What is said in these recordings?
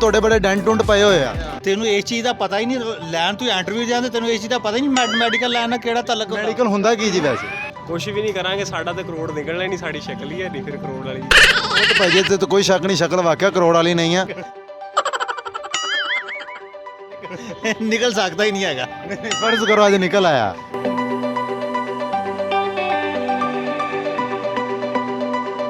ਤੁਹਾਡੇ ਬੜੇ ਡੈਂਟ ਟੁੰਟ ਪਏ ਹੋਏ ਆ। ਤੈਨੂੰ ਇਸ ਚੀਜ਼ ਦਾ ਪਤਾ ਹੀ ਨਹੀਂ, ਲੈਣ ਤੂੰ ਇੰਟਰਵਿਊ ਜਾਂਦੇ ਤੈਨੂੰ ਇਸ ਚੀਜ਼ ਦਾ ਪਤਾ ਹੀ ਨਹੀਂ ਮੈਡੀਕਲ ਲੈਣ ਨਾਲ ਕਿਹੜਾ ਤਲਕ ਹੁੰਦਾ। ਮੈਡੀਕਲ ਹੁੰਦਾ ਕੀ ਜੀ ਵੈਸੇ? ਕੁਛ ਵੀ ਨਹੀਂ ਕਰਾਂਗੇ, ਸਾਡਾ ਤੇ ਕਰੋੜ ਨਿਕਲਣਾ ਹੀ ਨਹੀਂ, ਸਾਡੀ ਸ਼ਕਲ ਹੀ ਹੈ ਨਹੀਂ ਫਿਰ ਕਰੋੜ ਵਾਲੀ। ਉਹ ਤਾਂ ਭਾਈ ਜੀ ਤੇ ਕੋਈ ਸ਼ੱਕ ਨਹੀਂ, ਸ਼ਕਲ ਵਾਕਿਆ ਕਰੋੜ ਵਾਲੀ ਨਹੀਂ ਆ। ਨਿਕਲ ਸਕਦਾ ਹੀ ਨਹੀਂ ਹੈਗਾ। फर्ज करो आज निकल आया।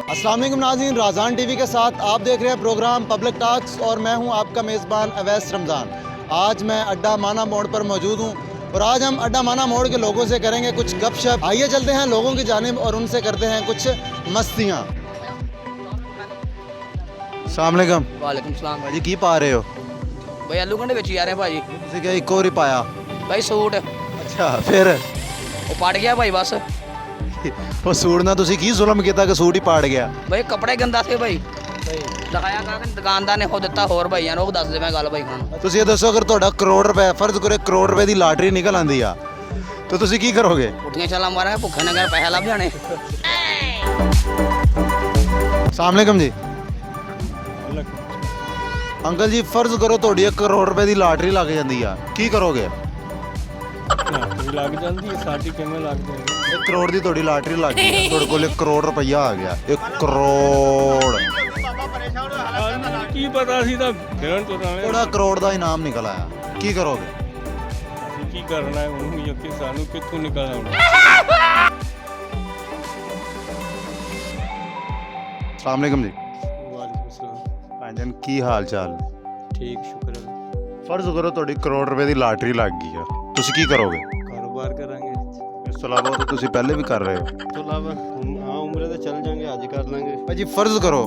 अस्सलाम वालेकुम नाज़रीन, राज़ान टीवी के साथ आप देख रहे हैं प्रोग्राम पब्लिक टॉक्स और मैं हूं आपका मेज़बान अवैस रमज़ान। आज मैं अड्डा माना मोड़ पर मौजूद हूं और आज हम अड्डा माना मोड़ के लोगों से करेंगे कुछ गपशप। आइए चलते हैं लोगों की जानिब और उनसे करते हैं कुछ मस्तियाँ। अस्सलाम वालेकुम। वालेकुम सलाम भाजी की पा रहे हो? भाई आलू घंटे बेची जा रहे हैं भाजी। ਤੁਸੀਂ ਕਿਹਾ ਇੱਕੋ ਵਾਰੀ ਪਾਇਆ? भाई सूट ਅੱਛਾ ਫਿਰ वो पट गया भाई बस। ਉਹ ਸੂਟ ਨਾਲ ਤੁਸੀਂ ਕੀ ਜ਼ੁਲਮ ਕੀਤਾ ਕਿ ਸੂਟ ਹੀ ਪਾੜ ਗਿਆ? भाई कपड़े गंदा थे भाई। ਦਿਖਾਇਆ ਕਾ ਕਿ ਦੁਕਾਨਦਾਰ ਨੇ ਖੁਦ ਦਿੱਤਾ, ਹੋਰ ਭਾਈਆਂ ਨੂੰ ਉਹ ਦੱਸ ਦੇ ਮੈਂ ਗੱਲ ਭਾਈ ਹੁਣ। ਤੁਸੀਂ ਇਹ ਦੱਸੋ ਅਗਰ ਤੁਹਾਡਾ ਕਰੋੜ ਰੁਪਏ ਫਰਜ਼ ਕਰੋ ਕਰੋੜ ਰੁਪਏ ਦੀ ਲਾਟਰੀ ਨਿਕਲ ਆਂਦੀ ਆ ਤਾਂ ਤੁਸੀਂ ਕੀ ਕਰੋਗੇ? ਉੱਠੀਆਂ ਛਾਲਾਂ ਮਾਰਾਂਗੇ, ਭੁੱਖੇ ਨੰਗੇ ਪੈਸੇ ਲੱਭ ਜਾਣੇ। अस्सलाम वालेकुम जी। ਅੰਕਲ ਜੀ ਫਰਜ਼ ਕਰੋ ਤੁਹਾਡੀ 1 ਕਰੋੜ ਰੁਪਏ ਦੀ ਲਾਟਰੀ ਲੱਗ ਜਾਂਦੀ ਆ, ਕੀ ਕਰੋਗੇ? ਲੱਗ ਜਾਂਦੀ ਹੈ, ਸਾਡੀ ਕਿਵੇਂ ਲੱਗ ਜਾਂਦੀ? 1 ਕਰੋੜ ਦੀ ਤੁਹਾਡੀ ਲਾਟਰੀ ਲੱਗ ਗਈ ਆ, ਤੁਹਾਡੇ ਕੋਲ 1 ਕਰੋੜ ਰੁਪਈਆ ਆ ਗਿਆ। 1 ਕਰੋੜ ਕੀ ਪਤਾ ਸੀ ਤਾਂ ਗਿਰਨ ਤੋਂ ਨਾਲੇ ਥੋੜਾ ਕਰੋੜ ਦਾ ਇਨਾਮ ਨਿਕਲ ਆਇਆ, ਕੀ ਕਰੋਗੇ? ਅਸੀਂ ਕੀ ਕਰਨਾ ਹੈ ਉਹਨੂੰ, ਯਕੀ ਸਾਨੂੰ ਕਿੱਥੋਂ ਨਿਕਲ ਆਉਣਾ। अस्सलाम वालेकुम जी। ਵਾਲੇਕੁਮ ਸਲਾਮ। ਭਾਂਜਨ ਕੀ ਹਾਲ ਚਾਲ? ਠੀਕ, ਸ਼ੁਕਰ ਹੈ। ਫਰਜ਼ ਕਰੋ ਤੁਹਾਡੀ ਕਰੋੜ ਰੁਪਏ ਦੀ ਲਾਟਰੀ ਲੱਗ ਗਈ ਆ, ਤੁਸੀਂ ਕੀ ਕਰੋਗੇ? ਕਾਰੋਬਾਰ ਕਰਾਂਗੇ। ਇਸ ਤੋਂ ਇਲਾਵਾ ਤਾਂ ਤੁਸੀਂ ਪਹਿਲੇ ਵੀ ਕਰ ਰਹੇ ਹੋ। ਇਸ ਤੋਂ ਇਲਾਵਾ ਆ ਉਮਰੇ ਤੇ ਚੱਲ ਜਾਂਗੇ, ਅੱਜ ਕਰ ਲਾਂਗੇ। ਭਾਜੀ ਫਰਜ਼ ਕਰੋ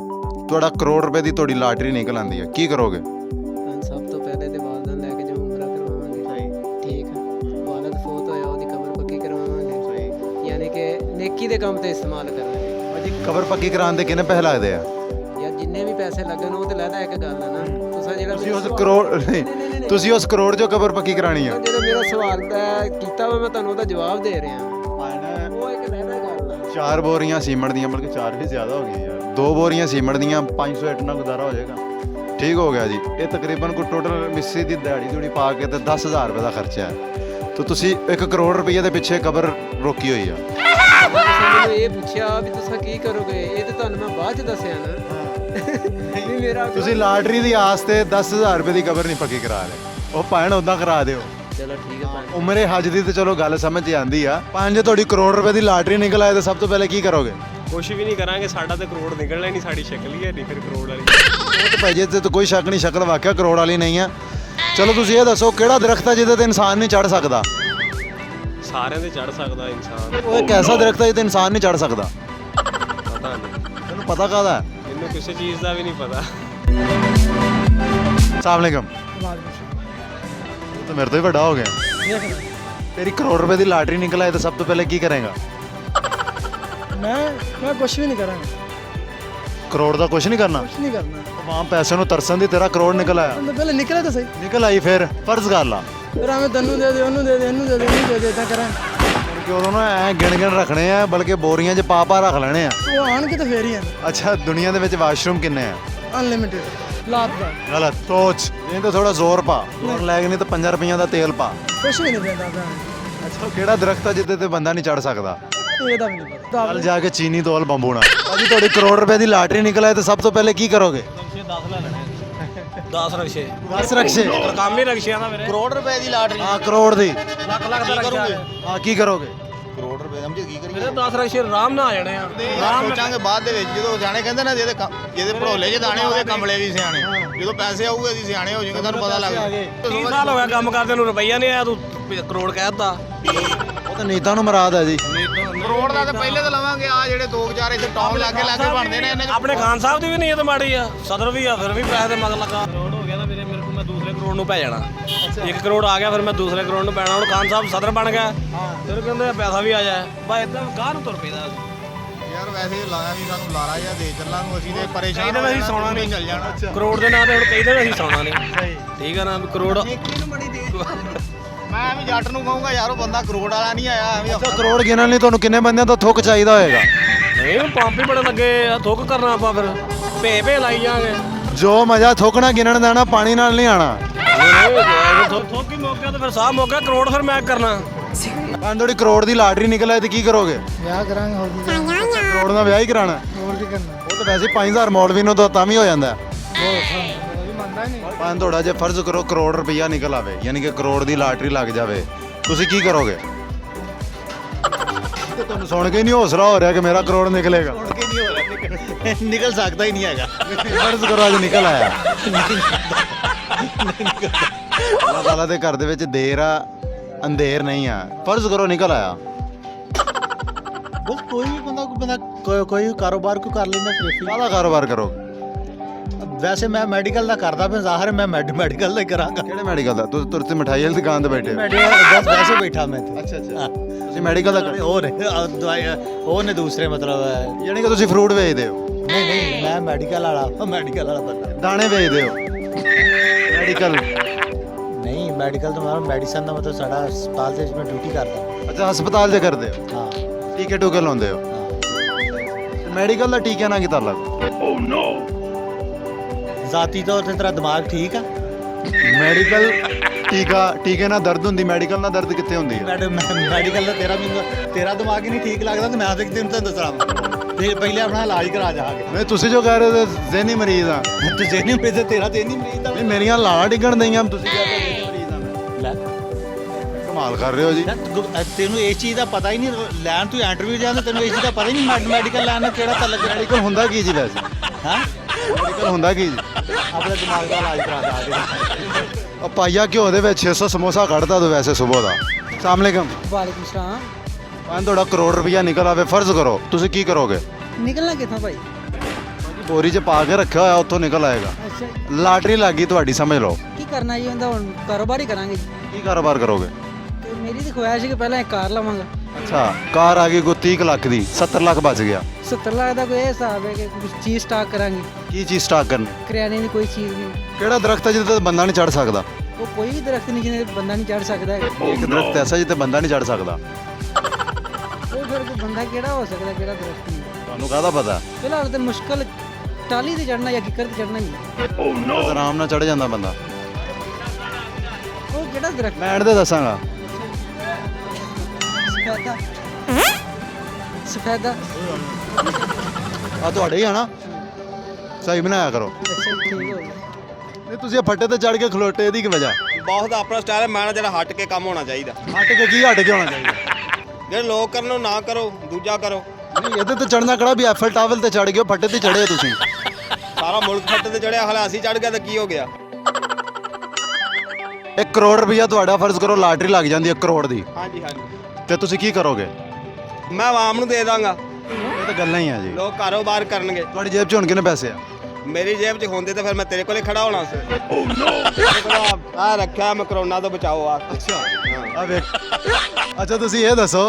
ਤੁਹਾਡਾ ਕਰੋੜ ਰੁਪਏ ਦੀ ਤੁਹਾਡੀ ਲਾਟਰੀ ਨਿਕਲ ਆਂਦੀ ਆ, ਕੀ ਕਰੋਗੇ? ਸਭ ਤੋਂ ਪਹਿਲੇ ਤੇ ਵਾਲਦਨ ਲੈ ਕੇ ਜੋ ਉਮਰਾ ਕਰਵਾਵਾਂਗੇ। ਠੀਕ ਹੈ, ਵਾਲਦ ਫੌਤ ਹੋਇਆ ਉਹਦੀ ਕਬਰ ਪੱਕੀ ਕਰਵਾਵਾਂਗੇ। ਯਾਨੀ ਕਿ ਨੇਕੀ ਦੇ ਕੰਮ ਤੇ ਇਸਤੇਮਾਲ ਕਰਾਂਗੇ। ਭਾਜੀ ਕਬਰ ਪੱਕੀ ਕਰਾਉਣ ਦੇ ਕਿੰਨੇ ਪੈਸੇ ਲੱਗਦੇ ਆ? ਯਾਰ ਜਿੰਨੇ ਵੀ ਪੈਸੇ ਲੱਗਣ ਉਹ ਤੇ ਲੈਦਾ ਇੱਕ ਗੱਲ ਹੈ ਨਾ, ਤੁਸੀਂ ਉਸ ਕਰੋੜ ਨਹੀਂ, ਤੁਸੀਂ ਉਸ ਕਰੋੜ ਚੋਂ ਕਬਰ ਪੱਕੀ ਕਰਾਣੀ ਆ। ਜਿਹੜਾ ਮੇਰਾ ਸਵਾਲ ਦਾ ਕੀਤਾ ਵਾ ਮੈਂ ਤੁਹਾਨੂੰ ਉਹਦਾ ਜਵਾਬ ਦੇ ਰਿਹਾ। ਉਹ ਇੱਕ ਲੈਦਾ ਗੱਲ ਆ। 4 ਬੋਰੀਆਂ ਸੀਮੈਂਟ ਦੀਆਂ, ਬਲਕਿ 4 ਵੀ ਜ਼ਿਆਦਾ ਹੋ ਗਈ ਯਾਰ, 2 ਬੋਰੀਆਂ ਸੀਮੈਂਟ ਦੀਆਂ 500 ਇੱਟ ਨਾਲ ਗੁਜ਼ਾਰਾ ਹੋ ਜਾਏਗਾ। ਠੀਕ ਹੋ ਗਿਆ ਜੀ। ਇਹ ਤਕਰੀਬਨ ਕੋਈ ਟੋਟਲ ਮਿੱਸੀ ਦੀ ਦਿਹਾੜੀ ਦੂੜੀ ਪਾ ਕੇ ਤੇ 10,000 ਰੁਪਏ ਦਾ ਖਰਚਾ ਹੈ। ਤਾਂ ਤੁਸੀਂ 1 ਕਰੋੜ ਰੁਪਏ ਦੇ ਪਿੱਛੇ ਕਬਰ ਰੋਕੀ ਹੋਈ ਆ। ਮੈਨੂੰ ਇਹ ਪੁੱਛਿਆ ਵੀ ਤੁਸੀਂ ਕੀ ਕਰੋਗੇ, ਇਹ ਤੇ ਤੁਹਾਨੂੰ ਮੈਂ ਬਾਅਦ ਚ ਦੱਸਿਆ ਨਾ ਵੀ ਮੇਰਾ ਤੁਸੀਂ ਲਾਟਰੀ ਦੀ ਆਸ ਤੇ 10,000 ਰੁਪਏ ਦੀ ਕਬਰ ਨਹੀਂ ਪੱਕੀ ਕਰਾ ਰਹੇ, ਉਹ ਭਾਣ ਉਦਾਂ ਕਰਾ ਦਿਓ। ਚਲੋ ਠੀਕ ਹੈ ਭਾਈ। ਉਮਰੇ ਹੱਜ ਦੀ ਤੇ ਚਲੋ ਗੱਲ ਸਮਝ ਆਂਦੀ ਆ। ਜੇ ਤੁਹਾਡੀ ਕਰੋੜ ਰੁਪਏ ਦੀ ਲਾਟਰੀ ਨਿਕਲ ਆਏ ਤਾਂ ਸਭ ਤੋਂ ਪਹਿਲੇ ਕੀ ਕਰੋਗੇ? ਕੁਛ ਵੀ ਨਹੀਂ ਕਰਾਂਗੇ, ਸਾਡਾ ਤੇ ਕਰੋੜ ਨਿਕਲਣਾ ਹੀ ਨਹੀਂ, ਸਾਡੀ ਸ਼ਕਲ ਹੀ ਹੈ ਨਹੀਂ ਫਿਰ ਕਰੋੜ ਵਾਲੀ। ਉਹ ਤਾਂ ਭਾਈ ਜੀ ਤੇ ਕੋਈ ਸ਼ੱਕ ਨਹੀਂ, ਸ਼ਕਲ ਵਾਕਿਆ ਕਰੋੜ ਵਾਲੀ ਨਹੀਂ ਆ। ਚਲੋ ਤੁਸੀਂ ਇਹ ਦੱਸੋ ਕਿਹੜਾ ਦਰਖਤ ਹੈ ਜਿਹਦੇ ਤੇ ਇਨਸਾਨ ਨਹੀਂ ਚੜ ਸਕਦਾ? ਸਾਰਿਆਂ ਤੇ ਚੜ ਸਕਦਾ ਇਨਸਾਨ। ਉਹ ਇੱਕ ਐਸਾ ਦਰਖਤ ਹੈ ਜਿਹਦੇ ਇਨਸਾਨ ਨਹੀਂ ਚੜ ਸਕਦਾ। ਪਤਾ ਨਹੀਂ, ਤੈਨੂੰ ਪਤਾ ਕਾਹਦਾ? ਮੈਨੂੰ ਕਿਸੇ ਚੀਜ਼ ਦਾ ਵੀ ਨਹੀਂ ਪਤਾ। अस्सलाम वालेकुम। तो मेरे तो ही बड़ा हो गया। तेरी करोड़ रुपए की लाटरी निकल आए तो सब तो पहले की करेगा? मैं कुछ भी नहीं करूँगा। करोड़ का कुछ नहीं करना? कुछ नहीं करना। वहाँ पैसे नु तरसन दी तेरा करोड़ निकल आया। तो पहले निकले तो सही। निकल आई फिर फर्ज कर ला। फिर हमें तन्नू दे दे, ओनू दे दे, इनू दे दे, इनू दे दे, इतना करें। क्यों दोनों ऐ गिन गिन रखने हैं, बल्कि बोरियां च पा पा रख लेने हैं। वो आन के तो फेर ही है। अच्छा दुनिया दे विच वाशरूम किन्ने हैं? अनलिमिटेड। लाभ का। गलत सोच। ये तो थोड़ा जोर पा, जोर लैग नहीं तो 5 रुपया का तेल पा। कुछ भी नहीं देता था। अच्छा केड़ा दरख्त है जिद्दे ते बंदा नहीं चढ़ सकदा? ये तो भी नहीं पता। कल जाके चीनी तोल बंबूना। अजी थोड़ी करोड़ रुपए की लाटरी निकल आए तो सब तो पहले की करोगे? 10 ਰਕਸ਼ੇ 10 रक्शे। ਕੰਮ ਹੀ ਰਕਸ਼ਿਆਂ ਦਾ ਮੇਰੇ। ਕਰੋੜ ਰੁਪਏ ਦੀ ਲਾਟਰੀ। हाँ करोड़ दी। ਲੱਖ ਦਾ ਰਕਸ਼ਾ। हाँ की करोगे? ਕਰੋੜ ਰੁਪਏ ਸਮਝੇ ਕੀ ਕਰੀਏ? ਮੇਰੇ 10 ਰਕਸ਼ੇ ਆਰਾਮ ਨਾਲ ਆ ਜਾਣੇ ਆ। ਸੋਚਾਂਗੇ ਬਾਅਦ ਦੇ ਵਿੱਚ, ਜਦੋਂ ਜਾਣੇ ਕਹਿੰਦੇ ਨਾ ਜਿਹਦੇ ਭੜੋਲੇ 'ਚ ਦਾਣੇ ਉਹਦੇ ਕੰਬਲੇ ਵੀ ਸਿਆਣੇ। ਜਦੋਂ ਪੈਸੇ ਆਊਗੇ ਅਸੀਂ ਸਿਆਣੇ ਹੋ ਜਾਵਾਂਗੇ, ਤੁਹਾਨੂੰ ਪਤਾ ਲੱਗ ਜਾਊਗਾ। 30 ਸਾਲ ਹੋ ਗਿਆ ਕੰਮ ਕਰਦੇ ਨੂੰ, ਰੁਪਈਆ ਨਹੀਂ ਆਇਆ, ਤੂੰ ਕਰੋੜ ਕਹਿ ਦਿੱਤਾ। ਉਹ ਤਾਂ ਨੀਤਾਂ ਨੂੰ ਮਰਾਦ ਹੈ ਜੀ। ਕਰੋੜ ਦਾ ਤਾਂ ਪਹਿਲੇ ਤਾਂ ਲਵਾਂਗੇ, ਆ ਜਿਹੜੇ 2-4 ਇੱਥੇ ਟੌਮ ਲਾਗੇ ਬਣਦੇ ਨੇ ਇਹਨਾਂ 'ਚ। ਆਪਣੇ ਖਾਨ ਸਾਹਿਬ ਦੀ ਵੀ ਨੀਅਤ ਮਾੜੀ ਆ, ਸਦਰ ਵੀ ਆ, ਫਿਰ ਵੀ ਪੈਸੇ ਤੇ ਮਗਰ ਲੱਗਾ। ਕਰੋੜ ਹੋ ਗਿਆ ਤਾਂ ਮੇਰੇ ਕੋਲ ਮੈਂ ਦੂਸਰੇ ਕਰੋੜ ਨੂੰ ਪੈ ਜਾਣਾ। 1 ਕਰੋੜ ਆ ਗਿਆ, ਫਿਰ ਮੈਂ ਦੂਸਰੇ ਕਰੋੜ ਨੂੰ ਪੈਣਾ। ਹੁਣ ਖਾਨ ਸਾਹਿਬ ਸਦਰ ਬਣ ਗਿਆ, ਫਿਰ ਕਹਿੰਦੇ ਪੈਸਾ ਵੀ ਆ ਜਾਏ। ਬਸ ਇਦਾਂ ਕਾਹ ਨੂੰ ਤੁਰ ਪੈਦਾ। ਯਾਰ ਵੈਸੇ ਲਾਇਆ ਵੀ ਸਾਨੂੰ ਲਾਰਾ ਜਿਹਾ ਦੇ ਚੱਲਾਂ ਨੂੰ, ਅਸੀਂ ਤੇ ਪਰੇਸ਼ਾਨ ਕਈ ਦਿਨ ਅਸੀਂ ਸੌਣਾ ਨਹੀਂ, ਚੱਲ ਜਾਣਾ। ਕਰੋੜ ਦੇ ਨਾਂ ਤੇ ਹੁਣ ਕਈ ਦਿਨ ਅਸੀਂ ਸੌਣਾ ਨਹੀਂ। ਠੀਕ ਆ ਨਾ, ਕਰੋੜ ਮੈਂ ਵੀ ਜੱਟ ਨੂੰ ਕਹੂੰਗਾ ਯਾਰ ਉਹ ਬੰਦਾ ਕਰੋੜ ਵਾਲਾ ਨਹੀਂ ਆਇਆ ਐਵੇਂ। ਅੱਛਾ ਕਰੋੜ ਗਿਣਨ ਲਈ ਤੁਹਾਨੂੰ ਕਿੰਨੇ ਬੰਦਿਆਂ ਦਾ ਥੁੱਕ ਚਾਹੀਦਾ ਹੋਏਗਾ? ਨਹੀਂ ਪੰਪ ਹੀ ਬੜੇ ਲੱਗੇ ਆ, ਥੁੱਕ ਕਰਨਾ ਆਪਾਂ ਫਿਰ ਭੇ ਭੇ ਲਾਈ ਜਾਾਂਗੇ। ਜੋ ਮਜ਼ਾ ਥੋਕਣਾ ਗਿਣਨ ਦਾ ਨਾ ਪਾਣੀ ਨਾਲ ਨਹੀਂ ਆਣਾ। ਥੋਕੀ ਮੌਕਾ ਤੇ ਫਿਰ ਸਾਹ ਮੌਕਾ ਕਰੋੜ ਫਿਰ ਮੈਂ ਕਰਨਾ। ਤੁਹਾਡੀ ਕਰੋੜ ਦੀ ਲਾਟਰੀ ਨਿਕਲ ਆਏ ਤੇ ਕੀ ਕਰੋਗੇ? ਵਿਆਹ ਕਰਾਂਗੇ ਹੋਰ ਕੀ ਕਰਨਾ, ਕਰੋੜ ਦਾ ਵਿਆਹ ਹੀ ਕਰਾਣਾ। ਹੋਰ ਕੀ ਕਰਨਾ। ਉਹ ਤਾਂ ਵੈਸੇ 5000 ਮੌਲਵੀ ਨੂੰ ਤਾਂ ਵੀ ਹੋ ਜਾਂਦਾ। ਉਹ ਵੀ ਮੰਨਦਾ ਹੀ ਨਹੀਂ। ਪਰ ਤੁਹਾਡਾ ਜੇ ਫਰਜ਼ ਕਰੋ ਕਰੋੜ ਰੁਪਈਆ ਨਿਕਲ ਆਵੇ, ਯਾਨੀ ਕਿ ਕਰੋੜ ਦੀ ਲਾਟਰੀ ਲੱਗ ਜਾਵੇ, ਤੁਸੀਂ ਕੀ ਕਰੋਗੇ? ਤੇ ਤੁਹਾਨੂੰ ਸੁਣ ਕੇ ਨਹੀਂ ਹੌਸਲਾ ਹੋ ਰਿਹਾ ਕਿ ਮੇਰਾ ਕਰੋੜ ਨਿਕਲੇਗਾ। ਨਿਕਲ ਸਕਦਾ ਹੀ ਨਹੀਂ ਹੈਗਾ। ਫਰਜ਼ ਕਰੋ ਅੱਜ ਨਿਕਲ ਆਇਆ। ਅੱਲਾਹ ਤਾਲਾ ਦੇ ਘਰ ਦੇ ਵਿੱਚ ਦੇਰ ਆ, ਅੰਧੇਰ ਨਹੀਂ ਆ। ਫਰਜ਼ ਕਰੋ ਨਿਕਲ ਆਇਆ। ਬਸ ਕੋਈ ਵੀ ਬੰਦਾ ਕੋਈ ਕਾਰੋਬਾਰ ਕੋ ਕਰ ਲੈਂਦਾ ਫਿਰ। ਕਾਹਦਾ ਕਾਰੋਬਾਰ ਕਰੋ? ਵੈਸੇ ਮੈਂ ਮੈਡੀਕਲ ਦਾ ਕਰਦਾ, ਫਿਰ ਜ਼ਾਹਰ ਹੈ ਮੈਂ ਮੈਡੀਕਲ ਦਾ ਹੀ ਕਰਾਂਗਾ। ਕਿਹੜੇ ਮੈਡੀਕਲ ਦਾ? ਤੁਸੀਂ ਮਠਾਈ ਵਾਲੀ ਦੁਕਾਨ ਤੇ ਬੈਠੇ ਹੋ। ਬਸ ਵੈਸੇ ਬੈਠਾ ਮੈਂ ਇੱਥੇ। ਅੱਛਾ ਤੁਸੀਂ ਮੈਡੀਕਲ ਦਾ ਕਰਦੇ ਹੋ? ਹੋਰ ਦਵਾਈ ਉਹ ਨੇ ਦੂਸਰੇ ਮਤਲਬ ਯਾਨੀ ਕਿ ਤੁਸੀਂ ਫਰੂਟ ਵੇਚਦੇ ਹੋ? ਨਹੀਂ ਮੈਂ ਮੈਡੀਕਲ ਵਾਲਾ ਬੰਦਾ। ਦਾਣੇ ਵੇਚਦੇ ਹੋ? ਮੈਡੀਕਲ ਨਹੀਂ ਮੈਡੀਕਲ ਤੋਂ ਮਤਲਬ ਮੈਡੀਸਨ ਦਾ ਮਤਲਬ ਸਾਡਾ ਹਸਪਤਾਲ ਦੇ ਵਿੱਚ ਮੈਂ ਡਿਊਟੀ ਕਰਦਾ। ਅੱਛਾ ਹਸਪਤਾਲ 'ਚ ਕਰਦੇ ਹੋ? ਹਾਂ ਟੀਕੇ ਟੂਕੇ ਲਾਉਂਦੇ ਹੋ? ਮੈਡੀਕਲ ਦਾ ਟੀਕੇ ਨਾਲ ਕੀ ਤਾਲੁਕ? ਜ਼ਾਤੀ ਤੌਰ ਤੇ ਤੇਰਾ ਦਿਮਾਗ ਠੀਕ ਆ? ਮੈਡੀਕਲ ਟੀਕੇ ਨਾਲ ਦਰਦ ਹੁੰਦੀ, ਮੈਡੀਕਲ ਨਾਲ ਦਰਦ ਕਿੱਥੇ ਹੁੰਦੀ ਹੈ? ਮੈਡੀਕਲ ਦਾ ਤੇਰਾ ਦਿਮਾਗ ਹੀ ਨਹੀਂ ਠੀਕ ਲੱਗਦਾ ਤੇ ਮੈਂ ਤਾਂ ਤੈਨੂੰ ਤਾਂ ਦੱਸਣਾ ਤੇ ਪਹਿਲੇ ਆਪਣਾ ਇਲਾਜ ਕਰਾ ਜਾ ਕੇ। ਨਹੀਂ ਤੁਸੀਂ ਜੋ ਕਹਿ ਰਹੇ ਹੋ ਜ਼ਹਿਨੀ ਮਰੀਜ਼ ਆ। ਤੂੰ ਜ਼ਹਿਨੀ ਮਰੀਜ਼ ਤੇਰਾ ਤੇ ਨਹੀਂ ਮਰੀਜ਼ ਦਾ। ਨਹੀਂ ਮੇਰੀਆਂ ਲਾਲਾਂ ਡਿੱਗਣ ਦਈਆਂ, ਤੁਸੀਂ ਕਹਿ ਰਹੇ ਹੋ ਜ਼ਹਿਨੀ ਮਰੀਜ਼ ਆ। ਲੈ ਕਮਾਲ ਕਰ ਰਹੇ ਹੋ ਜੀ। ਤੈਨੂੰ ਇਸ ਚੀਜ਼ ਦਾ ਪਤਾ ਹੀ ਨਹੀਂ, ਲੈਣ ਤੂੰ ਇੰਟਰਵਿਊ ਜਾਂਦਾ ਤੈਨੂੰ ਇਸ ਚੀਜ਼ ਦਾ ਪਤਾ ਹੀ ਨਹੀਂ ਮੈਡੀਕਲ ਲੈਣ ਨੂੰ ਕਿਹੜਾ ਤਲਕ। ਮੈਡੀਕਲ ਹੁੰਦਾ ਕੀ ਜੀ ਵੈਸੇ? ਹਾਂ ਮੈਡੀਕਲ ਹੁੰਦਾ ਕੀ ਜੀ? ਆਪਣੇ ਦਿਮਾਗ ਦਾ ਇਲਾਜ ਕਰਾ ਜਾ ਕੇ। ਉਹ ਪਾਈਆ ਘਿਓ ਦੇ ਵਿੱਚ 600 ਸਮੋਸਾ ਕੱਢਦਾ ਤੂੰ ਵੈਸੇ ਸਵੇਰ ਦਾ। ਅਸਲਾਮ ਵਾਲੇਕਮ। ਵਾਲੇਕੁਮ ਸਲਾਮ। ਤੁਹਾਡਾ ਕਰੋੜ ਰੁਪਈਆ ਨਿਕਲ ਆਵੇ, ਫਰਜ਼ ਕਰੋ ਤੁਸੀਂ ਕੀ ਕਰੋਗੇ? ਨਿਕਲਣਾ ਕਿੱਥੋਂ ਭਾਈ? ਬੋਰੀ 'ਚ ਪਾ ਕੇ ਰੱਖਿਆ ਹੋਇਆ, ਉੱਥੋਂ ਨਿਕਲ ਆਏਗਾ। ਅੱਛਾ ਲਾਟਰੀ ਲੱਗ ਗਈ ਤੁਹਾਡੀ, ਸਮਝ ਲਓ। ਕੀ ਕਰਨਾ ਜੀ ਹੁੰਦਾ, ਹੁਣ ਕਾਰੋਬਾਰ ਹੀ ਕਰਾਂਗੇ ਜੀ। ਕੀ ਕਾਰੋਬਾਰ ਕਰੋਗੇ? ਤੇ ਮੇਰੀ ਤਾਂ ਖੁਆਇਸ਼ ਹੈ ਕਿ ਪਹਿਲਾਂ ਇੱਕ ਕਾਰ ਲਵਾਂਗਾ। ਅੱਛਾ ਕਾਰ ਆ ਗਈ ਕੋਈ 30 ਲੱਖ ਦੀ, 70 ਲੱਖ ਬਚ ਗਿਆ। 70 ਲੱਖ ਦਾ ਕੋਈ ਇਹ ਹਿਸਾਬ ਹੈ ਕਿ ਕੁਝ ਚੀਜ਼ ਸਟਾਕ ਕਰਾਂਗੇ। ਕੀ ਚੀਜ਼ ਸਟਾਕ ਕਰਨੀ? ਕਰਿਆਨੇ ਦੀ ਕੋਈ ਚੀਜ਼ ਨਹੀਂ। ਕਿਹੜਾ ਦਰਖਤ ਹੈ ਜਿਹਦੇ ਤੇ ਬੰਦਾ ਨਹੀਂ ਚੜ ਸਕਦਾ? ਉਹ ਕੋਈ ਵੀ ਦਰਖਤ ਨਹੀਂ ਜਿਹਨੇ ਬੰਦਾ ਨਹੀਂ ਚੜ ਸਕਦਾ ਹੈਗਾ। ਇੱਕ ਦਰਖਤ ਐਸਾ ਜਿੱਤੇ ਬੰਦਾ ਨਹੀਂ ਚੜ ਸਕਦਾ। ਉਹ ਫਿਰ ਕੋਈ ਬੰਦਾ ਕਿਹੜਾ ਹੋ ਸਕਦਾ, ਕਿਹੜਾ ਦਰਖਤ ਨਹੀਂ? ਤੁਹਾਨੂੰ ਕਾਹਦਾ ਪਤਾ? ਫਿਲਹਾਲ ਤਾਂ ਮੁਸ਼ਕਲ ਟਾਲੀ ਤੇ ਚੜਨਾ ਜਾਂ ਕਿੱਕਰ ਤੇ ਚੜਨਾ ਹੀ ਹੈ। ਆਰਾਮ ਨਾਲ ਚੜ ਜਾਂਦਾ ਬੰਦਾ। ਉਹ ਕਿਹੜਾ ਦਰਖਤ? ਮੈਂ ਦੇ ਦੱਸਾਂਗਾ। ਸਫੈਦਾ। ਸਫੈਦਾ। ਆ ਤੁਹਾਡੇ ਹੀ ਆ ਨਾ? ਸਹੀ ਬਣਾਇਆ ਕਰੋ। ਅੱਛਾ ਠੀਕ ਹੋ ਗਿਆ। ਨਹੀਂ ਤੁਸੀਂ ਇਹ ਫੱਟੇ ਤੇ ਚੜ ਕੇ ਖਲੋਟੇ, ਇਹਦੀ ਕੀ ਵਜ੍ਹਾ? ਬਹੁਤ ਦਾ ਆਪਣਾ ਸਟਾਈਲ ਹੈ। ਮੈਂ ਨਾ ਜਿਹੜਾ ਹਟ ਕੇ ਕੰਮ ਹੋਣਾ ਚਾਹੀਦਾ। ਹਟ ਕੇ ਕੀ ਹਟ ਕੇ ਹੋਣਾ ਚਾਹੀਦਾ? ਜਿਹੜੇ ਲੋਕ ਕਰਨ ਨੂੰ ਨਾ ਕਰੋ, ਦੂਜਾ ਕਰੋ। ਨਹੀਂ ਇਹਦੇ ਤੇ ਚੜਨਾ ਕਿਹੜਾ ਵੀ ਐਫਲ ਟਾਵਲ ਤੇ ਚੜ ਗਏ, ਫੱਟੇ ਤੇ ਚੜੇ ਤੁਸੀਂ। ਸਾਰਾ ਮੁਲਕ ਫੱਟੇ ਤੇ ਚੜਿਆ, ਹਲਾ ਅਸੀਂ ਚੜ ਗਿਆ ਤਾਂ ਕੀ ਹੋ ਗਿਆ? 1 ਕਰੋੜ ਰੁਪਈਆ ਤੁਹਾਡਾ ਫਰਜ਼ ਕਰੋ ਲਾਟਰੀ ਲੱਗ ਜਾਂਦੀ ਹੈ 1 ਕਰੋੜ ਦੀ, ਹਾਂਜੀ ਤੇ ਤੁਸੀਂ ਕੀ ਕਰੋਗੇ? ਮੈਂ ਆਵਾਮ ਨੂੰ ਦੇ ਦਾਂਗਾ, ਇਹ ਤਾਂ ਗੱਲਾਂ ਹੀ ਆ ਜੀ। ਲੋਕ ਕਾਰੋਬਾਰ ਕਰਨਗੇ। ਤੁਹਾਡੀ ਜੇਬ 'ਚ ਹੁਣ ਕਿੰਨੇ ਪੈਸੇ ਆ? ਮੇਰੀ ਜੇਬ 'ਚ ਹੁੰਦੇ ਤਾਂ ਫਿਰ ਮੈਂ ਤੇਰੇ ਕੋਲੇ ਖੜਾ ਹੋਣਾ ਸੀ। ਆ ਰੱਖਿਆ ਮੈਂ ਕਰੋਨਾ ਤੋਂ ਬਚਾਓ ਆ। ਅੱਛਾ ਆ ਵੇਖ। ਅੱਛਾ ਤੁਸੀਂ ਇਹ ਦੱਸੋ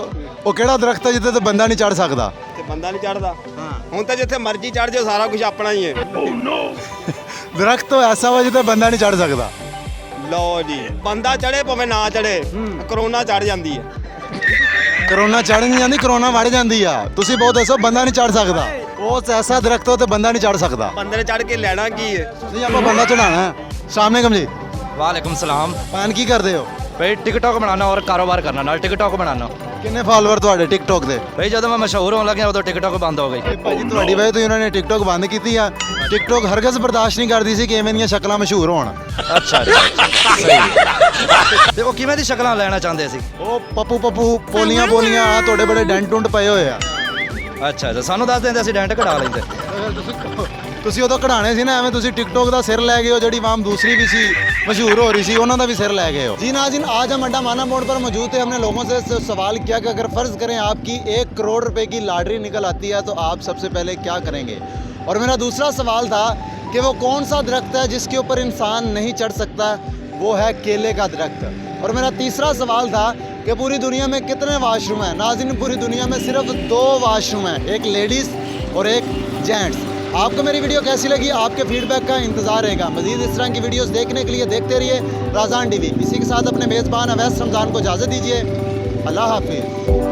ਉਹ ਕਿਹੜਾ ਦਰਖਤ ਹੈ ਜਿੱਤੇ ਤੇ ਬੰਦਾ ਨਹੀਂ ਚੜ ਸਕਦਾ? ਤੇ ਬੰਦਾ ਨਹੀਂ ਚੜਦਾ। ਹੁਣ ਤਾਂ ਜਿੱਥੇ ਮਰਜ਼ੀ ਚੜ ਜਾਓ, ਸਾਰਾ ਕੁਝ ਆਪਣਾ ਹੀ ਹੈ। ਦਰਖਤ ਤਾਂ ਐਸਾ ਵਾ ਜਿੱਤੇ ਬੰਦਾ ਨਹੀਂ ਚੜ ਸਕਦਾ। ਲਓ ਜੀ, ਬੰਦਾ ਚੜੇ ਭਾਵੇਂ ਨਾ ਚੜੇ, ਕਰੋਨਾ ਚੜ ਜਾਂਦੀ ਹੈ। ਕਰੋਨਾ ਚੜ ਨਹੀਂ ਜਾਂਦੀ, ਕਰੋਨਾ ਵੜ ਜਾਂਦੀ ਆ। ਤੁਸੀਂ ਬਹੁਤ ਦੱਸੋ ਬੰਦਾ ਨਹੀਂ ਚੜ ਸਕਦਾ। ਉਹ ਐਸਾ ਦਰਖਤ ਹੋ ਤੇ ਬੰਦਾ ਨਹੀਂ ਚੜ ਸਕਦਾ। ਬੰਦੇ ਨੇ ਚੜ ਕੇ ਲੈਣਾ ਕੀ ਹੈ? ਨਹੀਂ ਆਪਾਂ ਬੰਦਾ ਚੜਾਣਾ ਹੈ। ਅਸਲਾਮ ਵਾਲੇਕਮ ਜੀ। वालेकुम सलाम ਪਾਨ ਕੀ ਕਰਦੇ ਹੋ? भाई टिकटॉक बनाना और कारोबार करना नाल टिकटॉक बनाना ਕਿੰਨੇ ਫਾਲੋਅਰ ਤੁਹਾਡੇ ਟਿਕਟੌਕ ਦੇ? भाई ਜਦੋਂ ਮੈਂ ਮਸ਼ਹੂਰ ਹੋਣ ਲੱਗਿਆ ਉਦੋਂ ਟਿਕਟੌਕ ਬੰਦ ਹੋ ਗਈ। ਭਾਜੀ ਤੁਹਾਡੀ ਵਜ੍ਹਾ ਤੋਂ ਉਹਨਾਂ ਨੇ ਟਿਕਟੌਕ ਬੰਦ ਕੀਤੀ ਆ। ਟਿਕਟੌਕ ਹਰਗਜ਼ ਬਰਦਾਸ਼ਤ ਨਹੀਂ ਕਰਦੀ ਸੀ ਕਿ ਐਵੇਂ ਦੀਆਂ ਸ਼ਕਲਾਂ ਮਸ਼ਹੂਰ ਹੋਣ। ਅੱਛਾ ਸਹੀ ਤੇ ਉਹ ਕਿਵੇਂ ਦੀ ਸ਼ਕਲਾਂ ਲੈਣਾ ਚਾਹੁੰਦੇ ਸੀ? ਉਹ ਪੱਪੂ ਪੋਲੀਆਂ ਆ ਤੁਹਾਡੇ ਬੜੇ ਡੈਂਟ ਟੁੰਟ ਪਏ ਹੋਏ ਆ। ਅੱਛਾ ਸਾਨੂੰ ਦੱਸ ਦਿੰਦੇ ਅਸੀਂ ਡੈਂਟ ਕਢਾ ਲੈਂਦੇ। ਤੁਸੀਂ ਉਦੋਂ ਕਢਾਣੇ ਸੀ ਨਾ, ਐਵੇਂ ਤੁਸੀਂ टिकटॉक ਦਾ ਸਿਰ ਲੈ ਗਏ ਹੋ। ਜਿਹੜੀ ਵਾਮ दूसरी भी सी मशहूर हो रही थी ਉਹਨਾਂ ਦਾ भी सिर ले गए हो। जी नाज़रीन, आज हम अड्डा माना मोड़ पर मौजूद थे। हमने लोगों से सवाल किया कि अगर फ़र्ज़ करें आपकी 1 करोड़ रुपए की लॉटरी निकल आती है तो आप सबसे पहले क्या करेंगे? और मेरा दूसरा सवाल था कि वो कौन सा दरख्त है जिसके ऊपर इंसान नहीं चढ़ सकता? वो है केले का दरख्त। और मेरा तीसरा सवाल था कि पूरी दुनिया में कितने वाशरूम हैं? नाज़रीन, पूरी दुनिया में सिर्फ 2 वाशरूम हैं, एक लेडीज़ और एक जेंट्स। आपको मेरी वीडियो कैसी लगी? आपके फीडबैक का इंतज़ार रहेगा। मज़ीद इस तरह की वीडियोस देखने के लिए देखते रहिए राज़ान टीवी। इसी के साथ अपने मेज़बान अवैस रमज़ान को इजाज़त दीजिए। अल्लाह हाफिज़।